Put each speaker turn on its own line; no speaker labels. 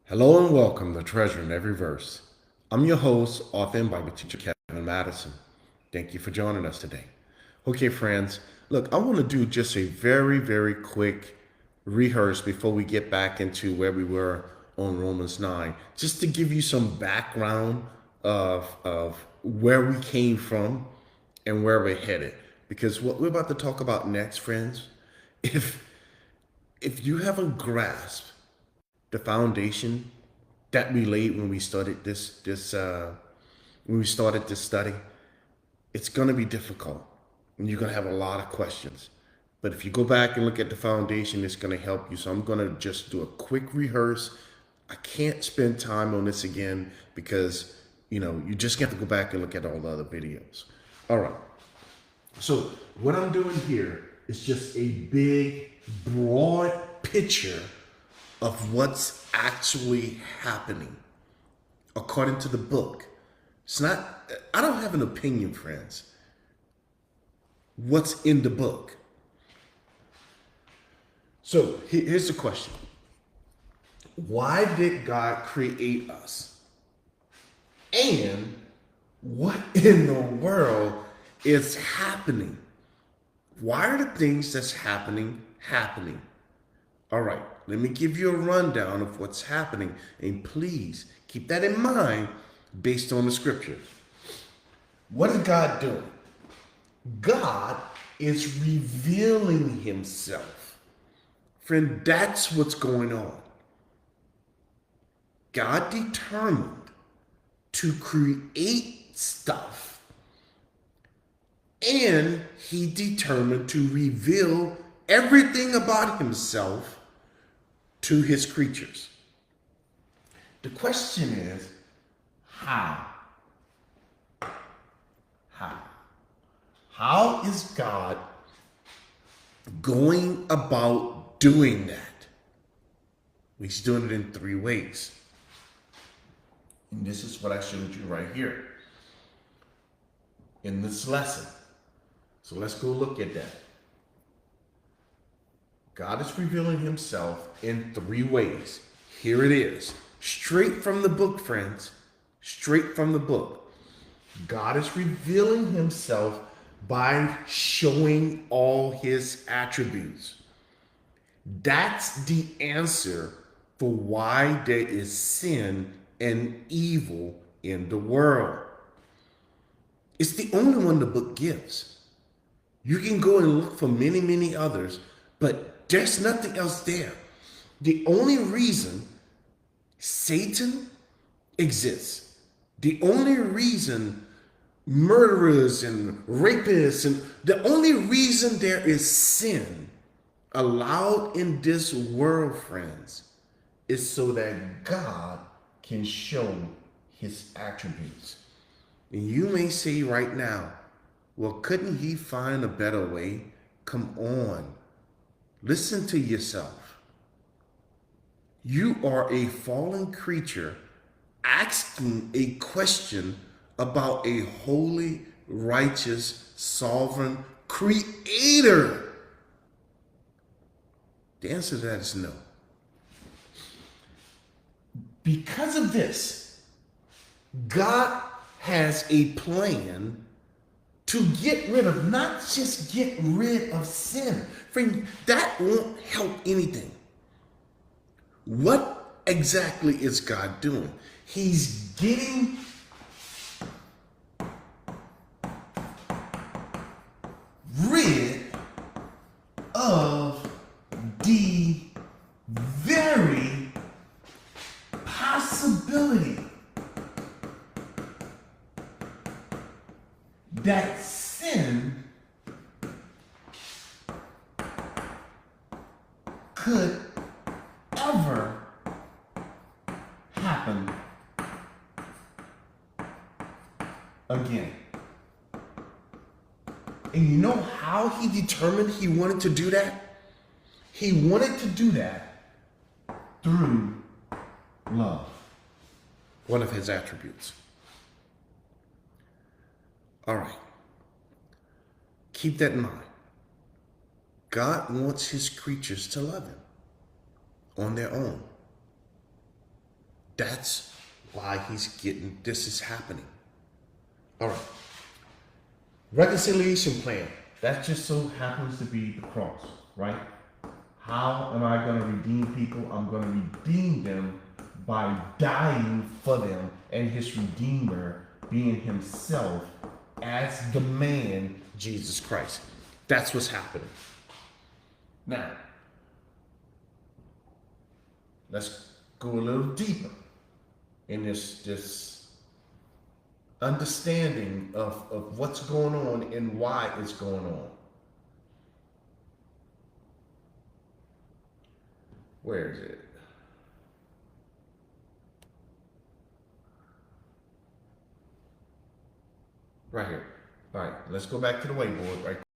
Hello and welcome to Treasure in Every Verse. I'm your host, author and Bible teacher Kevin Madison. Thank you for joining us today. Okay, friends, look, I want to do just a very quick rehearse before we get back into where we were on Romans 9, just to give you some background of where we came from and where we're headed. Because what we're about to talk about next, friends, if if you haven't grasped the foundation that we laid when we started this study, it's going to be difficult and you're going to have a lot of questions. But if you go back and look at the foundation, it's going to help you. So I'm going to just do a quick rehearse. I can't spend time on this again because you just have to go back and look at all the other videos. All right. So what I'm doing here is just a big, broad picture of what's actually happening according to the book. It's not, I don't have an opinion, friends. What's in the book? So here's the question. Why did God create us? And what in the world is happening? Why are the things that's happening happening? All right, let me give you a rundown of what's happening. And please keep that in mind based on the scripture. What is God doing? God is revealing himself. Friend, that's what's going on. God determined to create stuff, and he determined to reveal everything about himself to his creatures. The question is, how? How? How is God going about doing that? He's doing it in three ways. And this is what I showed you right here in this lesson. So let's go look at that. God is revealing himself in three ways. Here it is. Straight from the book, friends. Straight from the book. God is revealing himself by showing all his attributes. That's the answer for why there is sin and evil in the world. It's the only one the book gives. You can go and look for many others, but there's nothing else there. The only reason Satan exists, the only reason murderers and rapists, and the only reason there is sin allowed in this world, friends, is so that God can show his attributes. And you may say right now, well, couldn't he find a better way? Come on. Listen to yourself. You are a fallen creature asking a question about a holy, righteous, sovereign creator. The answer to that is no. Because of this, God has a plan to get rid of, not just get rid of sin. Friend, that won't help anything. What exactly is God doing? He's getting rid of the very possibility that sin could ever happen again. And you know how he determined he wanted to do that? He wanted to do that through love, one of his attributes. All right. Keep that in mind. God wants his creatures to love him on their own. That's why this is happening. All right. Reconciliation plan. That just so happens to be the cross, right? How am I going to redeem people? I'm going to redeem them by dying for them and his Redeemer being himself as the man, Jesus Christ. That's what's happening. Now, let's go a little deeper in this understanding of what's going on and why it's going on. Where is it? Right here. All right, let's go back to the whiteboard right